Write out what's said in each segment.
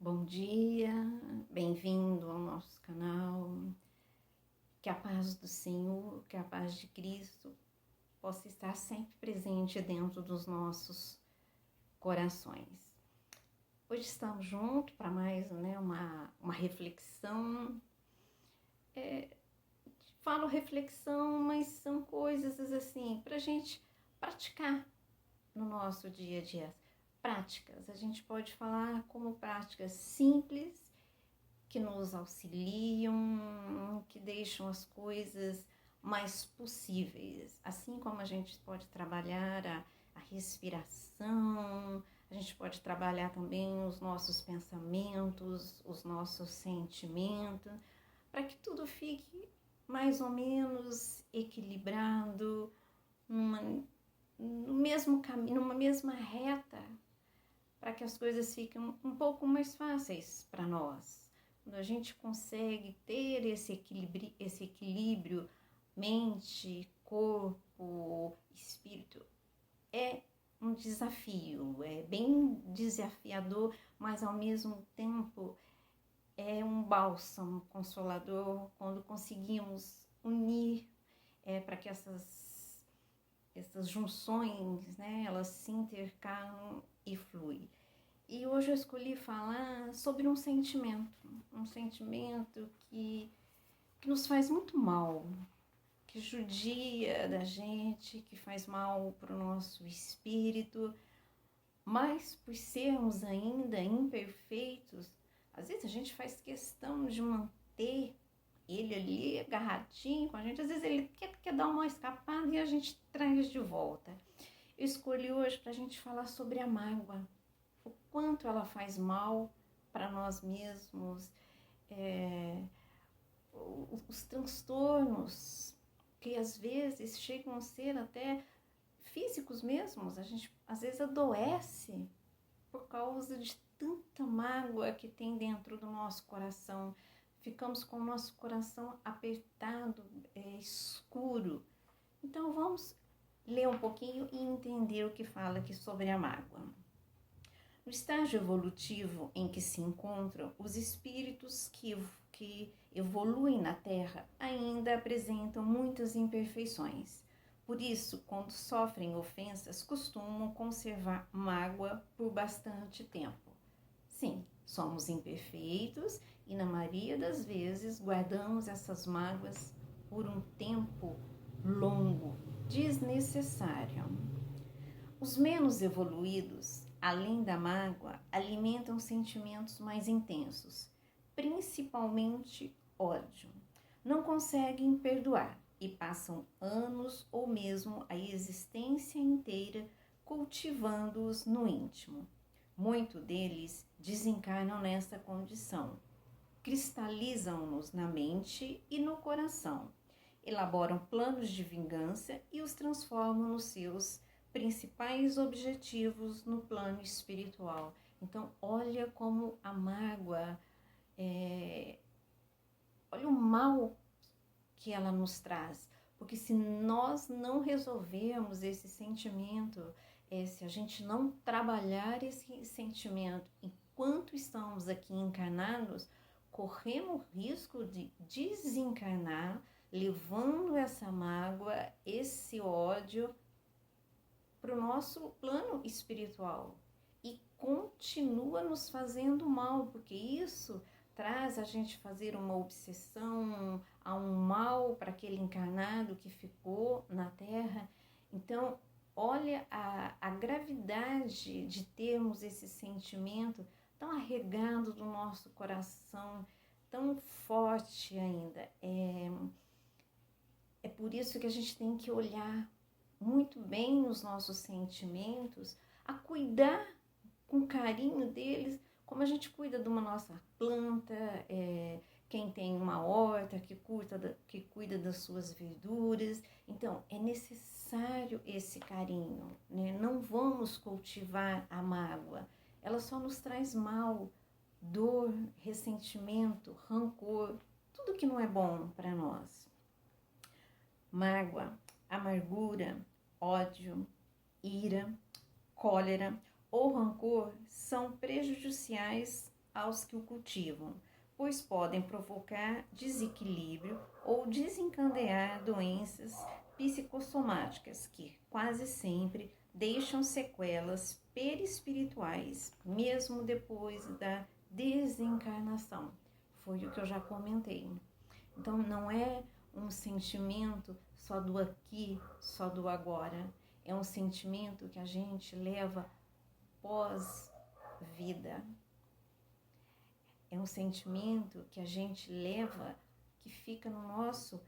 Bom dia, bem-vindo ao nosso canal. Que a paz do Senhor, que a paz de Cristo possa estar sempre presente dentro dos nossos corações. Hoje estamos juntos para mais uma reflexão. Falo reflexão, mas são coisas assim para a gente praticar no nosso dia a dia. Práticas, a gente pode falar como práticas simples que nos auxiliam, que deixam as coisas mais possíveis. Assim como a gente pode trabalhar a respiração, a gente pode trabalhar também os nossos pensamentos, os nossos sentimentos, para que tudo fique mais ou menos equilibrado, no mesmo caminho, numa mesma reta, para que as coisas fiquem um pouco mais fáceis para nós. Quando a gente consegue ter esse equilíbrio mente, corpo, espírito, é um desafio, é bem desafiador, mas ao mesmo tempo é um bálsamo consolador quando conseguimos unir para que essas junções, né, elas se intercalam e fluem. E hoje eu escolhi falar sobre um sentimento que nos faz muito mal, que judia da gente, que faz mal para o nosso espírito, mas por sermos ainda imperfeitos, às vezes a gente faz questão de manter ele ali agarradinho com a gente, às vezes ele quer dar uma escapada e a gente traz de volta. Eu escolhi hoje para a gente falar sobre a mágoa, o quanto ela faz mal para nós mesmos, os transtornos que às vezes chegam a ser até físicos mesmos. A gente às vezes adoece por causa de tanta mágoa que tem dentro do nosso coração. Ficamos com o nosso coração apertado, escuro. Então vamos ler um pouquinho e entender o que fala aqui sobre a mágoa. No estágio evolutivo em que se encontram, os espíritos que evoluem na Terra ainda apresentam muitas imperfeições. Por isso, quando sofrem ofensas, costumam conservar mágoa por bastante tempo. Sim, somos imperfeitos e, na maioria das vezes, guardamos essas mágoas por um tempo longo, desnecessário. Os menos evoluídos, além da mágoa, alimentam sentimentos mais intensos, principalmente ódio. Não conseguem perdoar e passam anos ou mesmo a existência inteira cultivando-os no íntimo. Muitos deles desencarnam nesta condição, cristalizam-nos na mente e no coração, elaboram planos de vingança e os transformam nos seus principais objetivos no plano espiritual. Então, olha como a mágoa, olha o mal que ela nos traz. Porque se nós não resolvermos esse sentimento, se a gente não trabalhar esse sentimento enquanto estamos aqui encarnados, corremos risco de desencarnar, levando essa mágoa, esse ódio para o nosso plano espiritual e continua nos fazendo mal, porque isso traz a gente fazer uma obsessão a um mal para aquele encarnado que ficou na Terra. Então, olha a gravidade de termos esse sentimento tão arraigado do nosso coração, tão forte ainda. É por isso que a gente tem que olhar muito bem os nossos sentimentos, a cuidar com carinho deles, como a gente cuida de uma nossa planta, quem tem uma horta, que cuida das suas verduras. Então, é necessário esse carinho, né? Não vamos cultivar a mágoa, ela só nos traz mal, dor, ressentimento, rancor, tudo que não é bom para nós. Mágoa, amargura, ódio, ira, cólera ou rancor são prejudiciais aos que o cultivam, pois podem provocar desequilíbrio ou desencadear doenças psicossomáticas que quase sempre deixam sequelas perispirituais, mesmo depois da desencarnação. Foi o que eu já comentei. Então não é um sentimento só do aqui, só do agora. É um sentimento que a gente leva pós-vida. É um sentimento que a gente leva, que fica no nosso,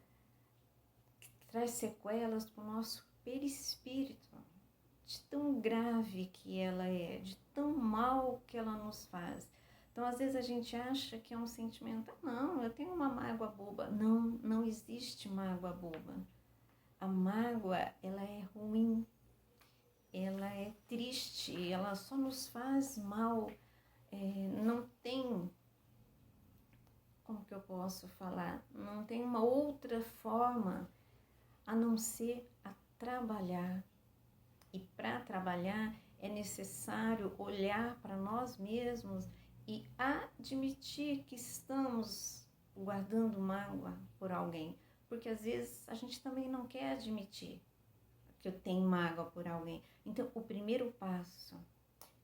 que traz sequelas para o nosso perispírito, de tão grave que ela é, de tão mal que ela nos faz. Então, às vezes a gente acha que é um sentimento, não, eu tenho uma mágoa boba. Não, não existe mágoa boba. A mágoa, ela é ruim, ela é triste, ela só nos faz mal. Não tem, como que eu posso falar? Não tem uma outra forma a não ser a trabalhar. E para trabalhar é necessário olhar para nós mesmos e admitir que estamos guardando mágoa por alguém. Porque às vezes a gente também não quer admitir que eu tenho mágoa por alguém. Então, o primeiro passo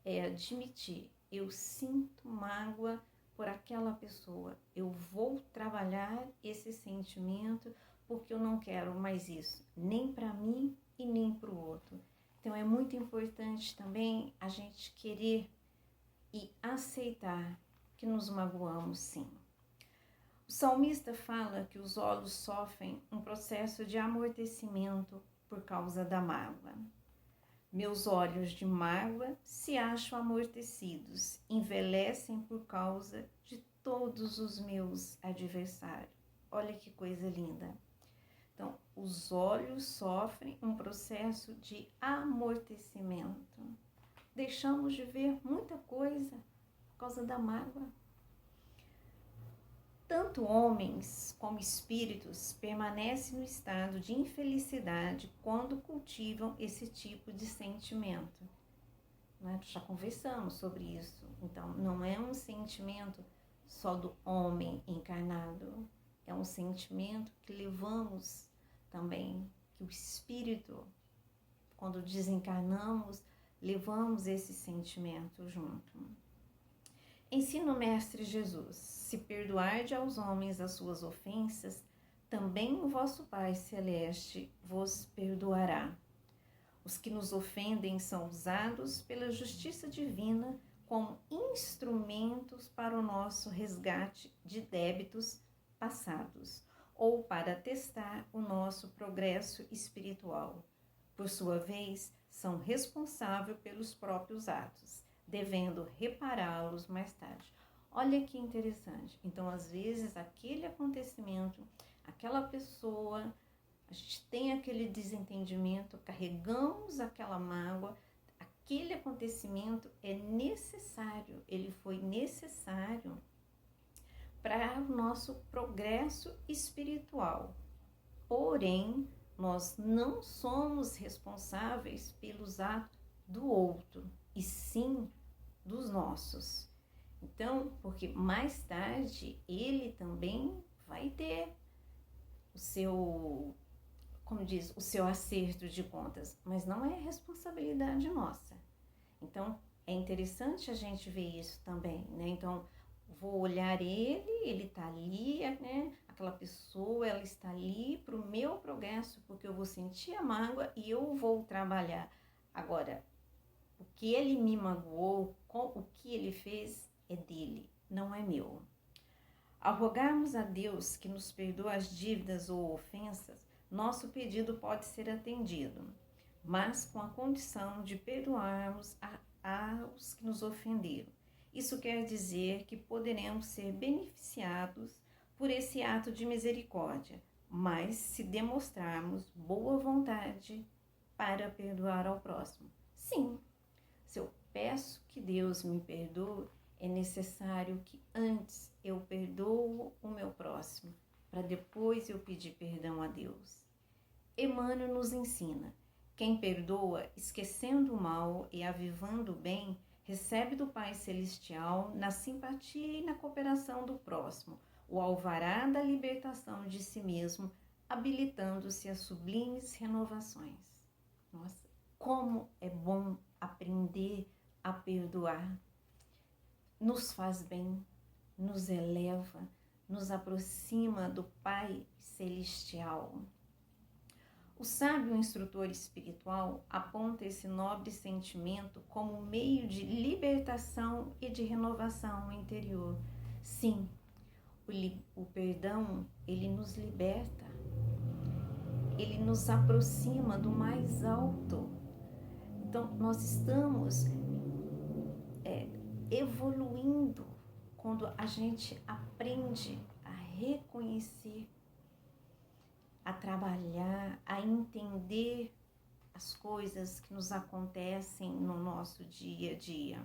é admitir: eu sinto mágoa por aquela pessoa. Eu vou trabalhar esse sentimento porque eu não quero mais isso, nem para mim e nem para o outro. Então é muito importante também a gente querer e aceitar que nos magoamos, sim. O salmista fala que os olhos sofrem um processo de amortecimento por causa da mágoa. Meus olhos de mágoa se acham amortecidos, envelhecem por causa de todos os meus adversários. Olha que coisa linda. Então, os olhos sofrem um processo de amortecimento. Deixamos de ver muita coisa por causa da mágoa. Tanto homens como espíritos permanecem no estado de infelicidade quando cultivam esse tipo de sentimento. Já conversamos sobre isso. Então, não é um sentimento só do homem encarnado. É um sentimento que levamos também, que o espírito, quando desencarnamos, levamos esse sentimento junto. Ensina o Mestre Jesus: se perdoarde aos homens as suas ofensas, também o vosso Pai Celeste vos perdoará. Os que nos ofendem são usados pela justiça divina como instrumentos para o nosso resgate de débitos passados ou para testar o nosso progresso espiritual. Por sua vez, são responsáveis pelos próprios atos, devendo repará-los mais tarde. Olha que interessante. Então, às vezes, aquele acontecimento, aquela pessoa, a gente tem aquele desentendimento, carregamos aquela mágoa, aquele acontecimento é necessário, ele foi necessário para o nosso progresso espiritual. Porém, nós não somos responsáveis pelos atos do outro, e sim dos nossos. Então, porque mais tarde ele também vai ter o seu, como diz, o seu acerto de contas, mas não é responsabilidade nossa. Então, é interessante a gente ver isso também, né? Então, vou olhar ele está ali, né? Aquela pessoa, ela está ali para o meu progresso, porque eu vou sentir a mágoa e eu vou trabalhar. Agora, o que ele me magoou, o que ele fez é dele, não é meu. Ao rogarmos a Deus que nos perdoe as dívidas ou ofensas, nosso pedido pode ser atendido, mas com a condição de perdoarmos aos que nos ofenderam. Isso quer dizer que poderemos ser beneficiados por esse ato de misericórdia, mas se demonstrarmos boa vontade para perdoar ao próximo. Sim, se eu peço que Deus me perdoe, é necessário que antes eu perdoo o meu próximo, para depois eu pedir perdão a Deus. Emmanuel nos ensina: quem perdoa, esquecendo o mal e avivando o bem, recebe do Pai Celestial, na simpatia e na cooperação do próximo, o alvará da libertação de si mesmo, habilitando-se a sublimes renovações. Nossa, como é bom aprender a perdoar. Nos faz bem, nos eleva, nos aproxima do Pai Celestial. O sábio instrutor espiritual aponta esse nobre sentimento como meio de libertação e de renovação interior. Sim, o perdão, ele nos liberta, ele nos aproxima do mais alto. Então, nós estamos evoluindo quando a gente aprende a reconhecer, a trabalhar, a entender as coisas que nos acontecem no nosso dia a dia.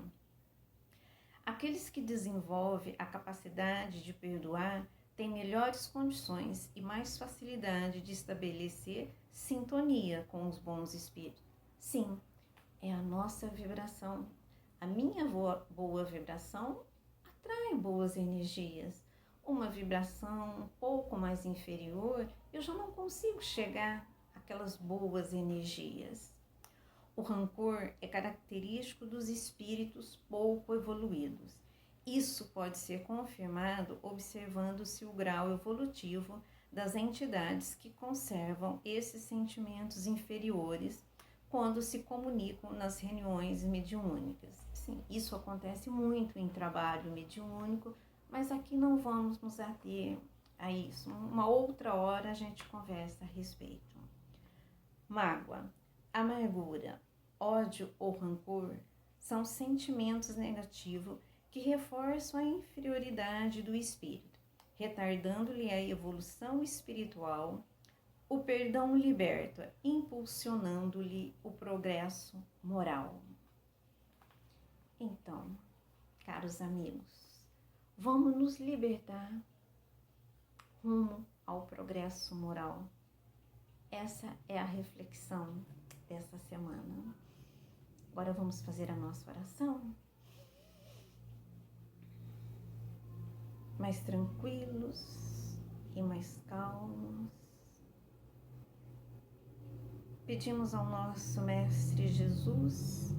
Aqueles que desenvolvem a capacidade de perdoar têm melhores condições e mais facilidade de estabelecer sintonia com os bons espíritos. Sim, é a nossa vibração. A minha boa vibração atrai boas energias. Uma vibração um pouco mais inferior, eu já não consigo chegar àquelas boas energias. O rancor é característico dos espíritos pouco evoluídos. Isso pode ser confirmado observando-se o grau evolutivo das entidades que conservam esses sentimentos inferiores quando se comunicam nas reuniões mediúnicas. Sim, isso acontece muito em trabalho mediúnico, mas aqui não vamos nos ater a isso. Uma outra hora a gente conversa a respeito. Mágoa, amargura, ódio ou rancor são sentimentos negativos que reforçam a inferioridade do espírito, retardando-lhe a evolução espiritual. O perdão liberta, impulsionando-lhe o progresso moral. Então, caros amigos, vamos nos libertar rumo ao progresso moral. Essa é a reflexão dessa semana. Agora vamos fazer a nossa oração. Mais tranquilos e mais calmos. Pedimos ao nosso Mestre Jesus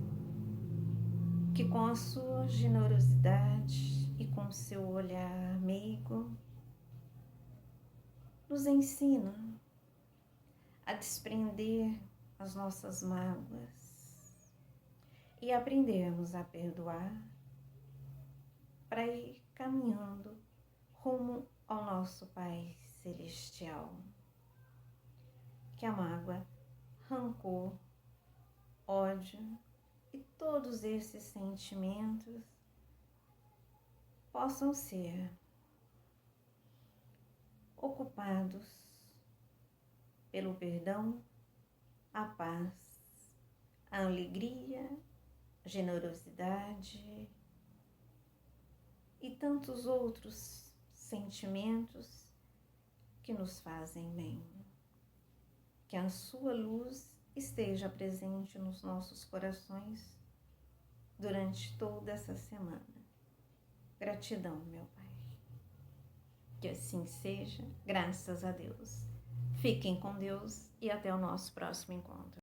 que com a sua generosidade e com seu olhar meigo nos ensina a desprender as nossas mágoas e aprendermos a perdoar para ir caminhando rumo ao nosso Pai Celestial. Que a mágoa, rancor, ódio e todos esses sentimentos possam ser ocupados pelo perdão, a paz, a alegria, a generosidade e tantos outros sentimentos que nos fazem bem. Que a sua luz esteja presente nos nossos corações durante toda essa semana. Gratidão, meu Pai. Que assim seja, graças a Deus. Fiquem com Deus e até o nosso próximo encontro.